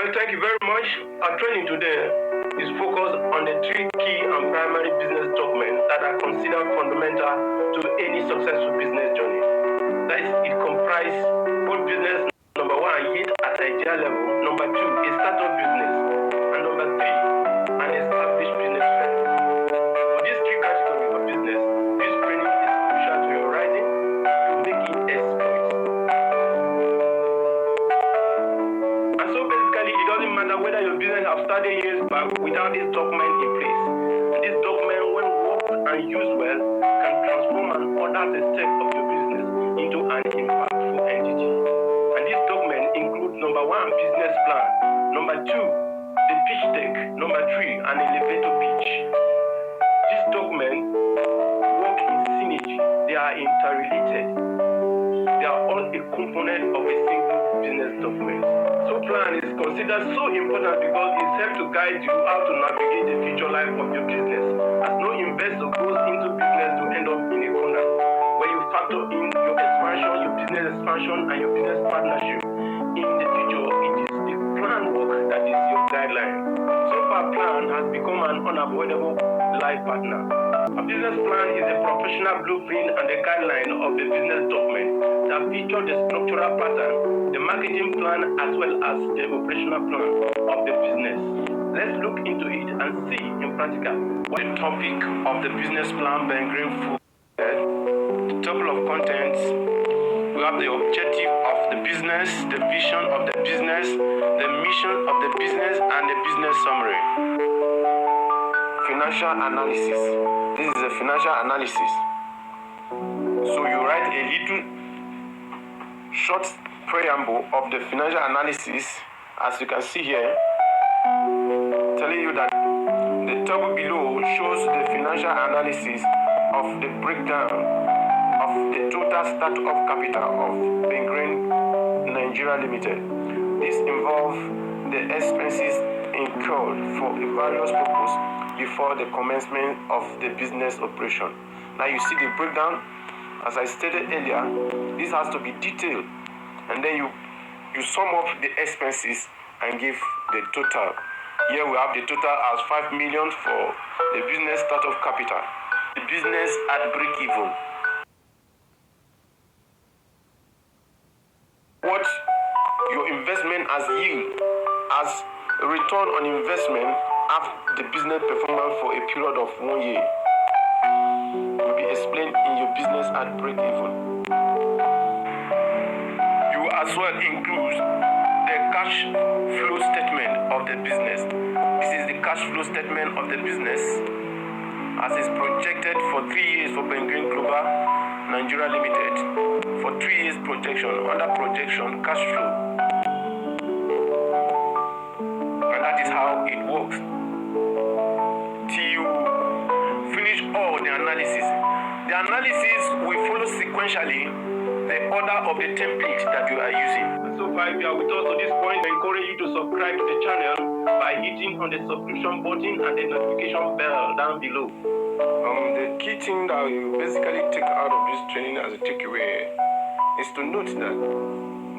Well, thank you very much. Our training today is focused on the three key and primary business documents that are considered fundamental to any successful business journey. That is, it comprises both business, number one, yet at idea level, number two, a startup business, and number three, an established business firm. For these three categories of business, this training is crucial to your rising to making exploits. And so basically, it doesn't matter whether your business has started years back without this document in place. And this document, when worked and used well, can transform and order the step of your business into an impactful entity. And this document includes number one, business plan, number two, the pitch deck, number three, an elevator pitch. This document work in synergy. They are interrelated. They are all a component of a single business document. So plan is considered so important because it helps to guide you how to navigate the future life of your business. As no investor goes into business to end up in a corner where you factor in your expansion, your business expansion, and your business partnership. In the future, it is the plan work that is your guideline. So far, plan has become an unavoidable life partner. A business plan is a professional blueprint and a guideline of the business document that feature the structural pattern, the marketing plan, as well as the operational plan of the business. Let's look into it and see in practical what the topic of the business plan Ben Green Food. The table of contents. We have the objective of the business, the vision of the business, the mission of the business, and the business summary. Financial analysis. This is a financial analysis. So you write a little short preamble of the financial analysis, as you can see here, telling you that the table below shows the financial analysis of the breakdown of the total startup capital of Ben Green Nigeria Limited. This involves the expenses incurred for a various purposes before the commencement of the business operation. Now you see the breakdown. As I stated earlier, this has to be detailed, and then you sum up the expenses and give the total. Here we have the total as 5 million for the business startup capital, the business at break-even. What your investment has yield as a return on investment after the business performance for a period of 1 year will be explained in your business at break-even. You as well include the cash flow statement of the business. This is the cash flow statement of the business as is projected for 3 years for Ben Green Global Nigeria Limited. For 3 years projection, under projection, cash flow. And that is how it works. Till you finish all the analysis. The analysis will follow sequentially the order of the template that you are using. So far, if you are with us to this point, I encourage you to subscribe to the channel by hitting on the subscription button and the notification bell down below. The key thing that you basically take out of this training as a takeaway is to note that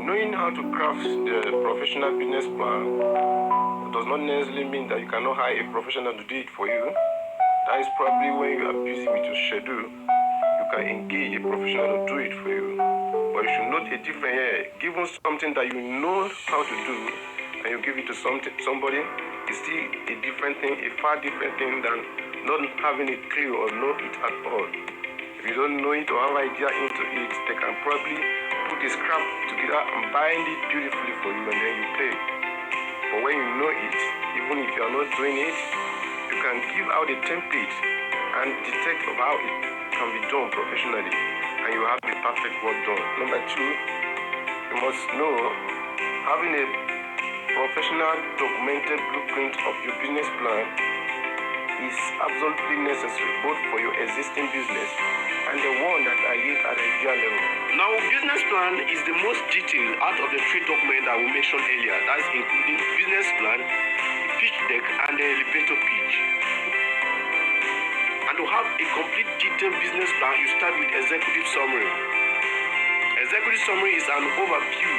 knowing how to craft the professional business plan does not necessarily mean that you cannot hire a professional to do it for you. That is probably when you are busy with your schedule, you can engage a professional to do it for you. But you should note a difference here. Given something that you know how to do and you give it to somebody, it's still a different thing, a far different thing than not having a clue or know it at all. If you don't know it or have idea into it, they can probably put a scrap together and bind it beautifully for you and then you pay. But when you know it, even if you are not doing it, you can give out a template and detect of how it can be done professionally, and you have the perfect work done. Number two, you must know having a professional documented blueprint of your business plan is absolutely necessary both for your existing business and the one that are yet at a idea level. Now, business plan is the most detailed out of the three documents that we mentioned earlier. That is including business plan, pitch deck, and the elevator pitch. And to have a complete detailed business plan, you start with executive summary. Executive summary is an overview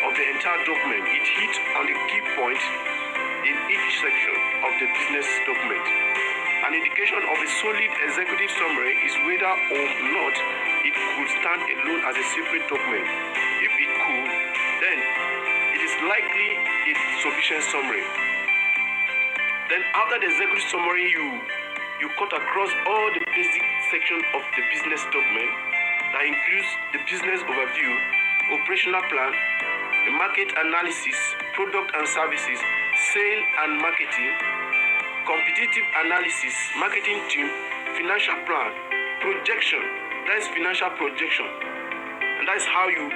of the entire document. It hits on the key points in each section of the business document. An indication of a solid executive summary is whether or not it could stand alone as a separate document. If it could, then it is likely a sufficient summary. Then after the executive summary, you cut across all the basic section of the business document that includes the business overview, operational plan, the market analysis, product and services, sale and marketing, competitive analysis, marketing team, financial plan, projection. That is financial projection. And that is how you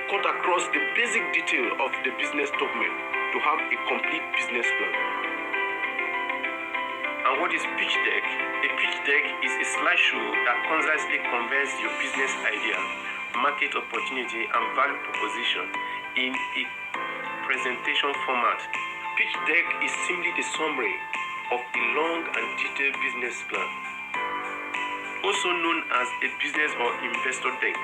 cut across the basic detail of the business document to have a complete business plan. And what is pitch deck? A pitch deck is a slideshow that concisely conveys your business idea, market opportunity, and value proposition in a presentation format. Pitch deck is simply the summary of a long and detailed business plan, also known as a business or investor deck.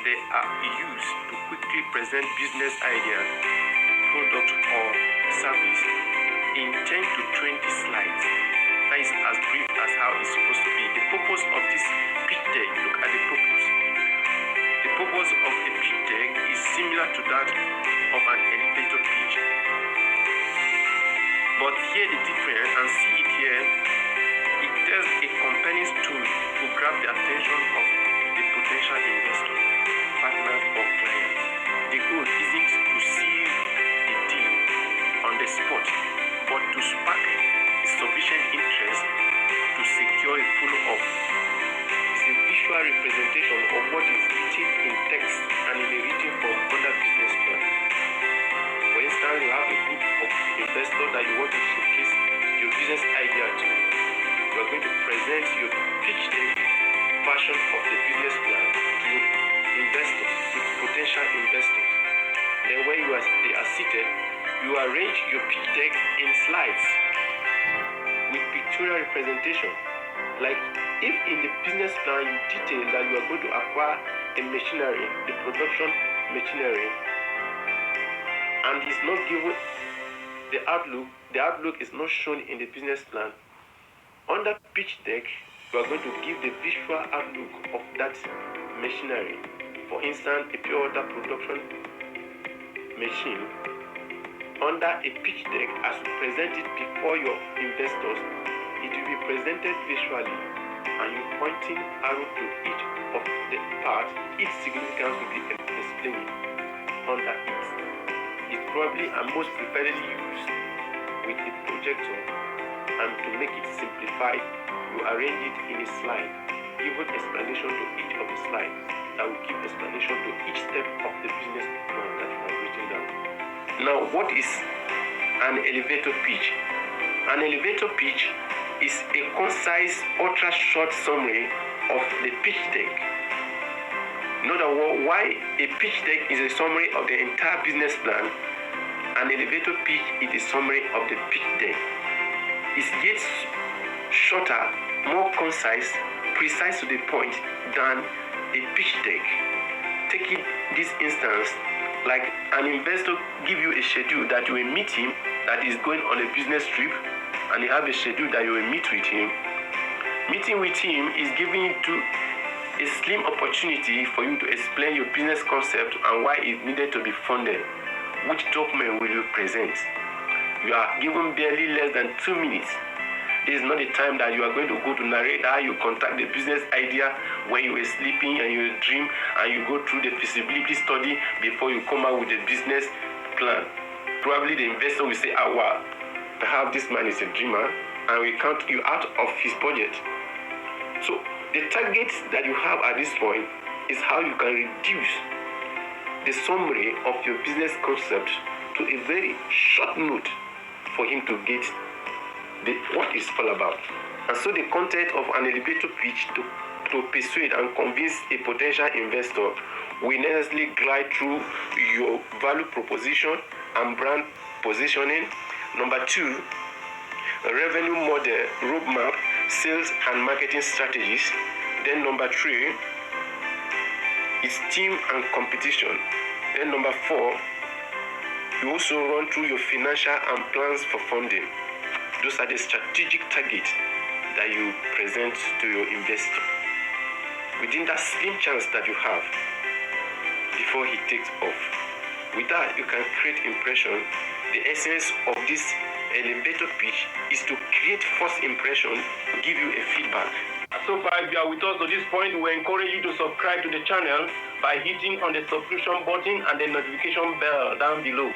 They are used to quickly present business ideas, product or service in 10 to 20 slides. That is as brief as how it's supposed to be. The purpose of this pitch deck, look at the purpose. The purpose of a pitch deck is similar to that of an elevator pitch. But here the difference, and see it here, it tells a compelling story to grab the attention of the potential investor, partners or clients. The goal isn't to seal the deal on the spot, but to spark sufficient interest to secure a follow-up. It's a visual representation of what is written in text and in a written form under business plan. For instance, you have a group of investors that you want to showcase your business idea to. You are going to present your pitch deck version of the business plan to your investors, to potential investors. Then when they are seated, you arrange your pitch deck in slides with pictorial representation. Like if in the business plan you detail that you are going to acquire a machinery, the production machinery, and it's not given the outlook is not shown in the business plan. Under pitch deck, you are going to give the visual outlook of that machinery. For instance, a pure water production machine. Under a pitch deck, as you present it before your investors, it will be presented visually, and you pointing arrow to each of the parts, each significance will be explained under it. It's probably and most preferably used with a projector, and to make it simplified, you arrange it in a slide, giving explanation to each of the slides that will give explanation to each step of the business plan that you have written down. Now, what is an elevator pitch? An elevator pitch is a concise, ultra-short summary of the pitch deck. In other words, why a pitch deck is a summary of the entire business plan, an elevator pitch is a summary of the pitch deck. It gets shorter, more concise, precise to the point than a pitch deck. Taking this instance, like an investor give you a schedule that you will meet him, that is going on a business trip, and you have a schedule that you will meet with him. Meeting with him is giving you a slim opportunity for you to explain your business concept and why it needed to be funded. Which document will you present? You are given barely less than 2 minutes. This is not the time that you are going to go to narrate how you contact the business idea when you were sleeping and you dream and you go through the feasibility study before you come out with a business plan. Probably the investor will say, wow, perhaps this man is a dreamer, and we count you out of his budget. So the target that you have at this point is how you can reduce the summary of your business concept to a very short note for him to get what it's all about. And so the content of an elevator pitch to persuade and convince a potential investor will necessarily glide through your value proposition and brand positioning. Number 2, revenue model, roadmap, sales and marketing strategies. Then number 3 is team and competition. Then number 4 You also run through your financial and plans for funding. Those are the strategic targets that you present to your investor. Within that slim chance that you have before he takes off. With that, you can create impression. The essence of this elevator pitch is to create first impression, give you a feedback. So far, if you are with us to this point, we encourage you to subscribe to the channel by hitting on the subscription button and the notification bell down below.